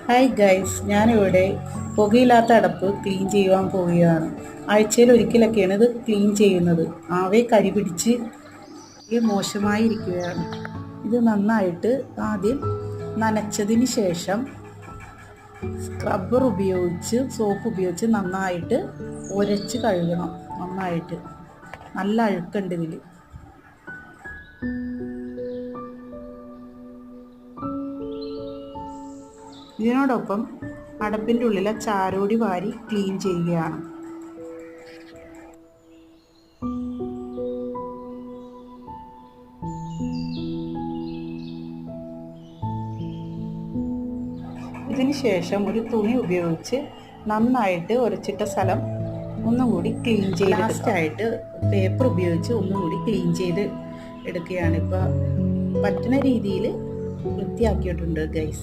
Hi guys, ഞാനിവിടെ പുകയില്ലാത്ത അടപ്പ് clean ചെയ്യുവാൻ പോവുകയാണ്. ആഴ്ചയിൽ ഒരിക്കലൊക്കെയാണ് ഇത് ക്ലീൻ ചെയ്യുന്നത്. ആവെ കരി പിടിച്ച് മോശമായി ഇരിക്കുകയാണ്. ഇത് നന്നായിട്ട് ആദ്യം നനച്ചതിന് ശേഷം സ്ക്രബ്ബർ ഉപയോഗിച്ച് സോപ്പ് ഉപയോഗിച്ച് നന്നായിട്ട് ഉരച്ച് കഴുകണം. നന്നായിട്ട് നല്ല അഴുക്കുണ്ട് ഇതിൽ. ഇതിനോടൊപ്പം അടപ്പിൻ്റെ ഉള്ളിലെ ചാരോടി വാരി ക്ലീൻ ചെയ്യുകയാണ്. ഇതിന് ശേഷം ഒരു തുണി ഉപയോഗിച്ച് നന്നായിട്ട് ഉരച്ചിട്ട സ്ഥലം ഒന്നും കൂടി ക്ലീൻ ചെയ്ത് ലാസ്റ്റായിട്ട് പേപ്പർ ഉപയോഗിച്ച് ഒന്നും കൂടി ക്ലീൻ ചെയ്ത് എടുക്കുകയാണ്. ഇപ്പോൾ പറ്റുന്ന രീതിയിൽ വൃത്തിയാക്കിയിട്ടുണ്ട് ഗൈസ്.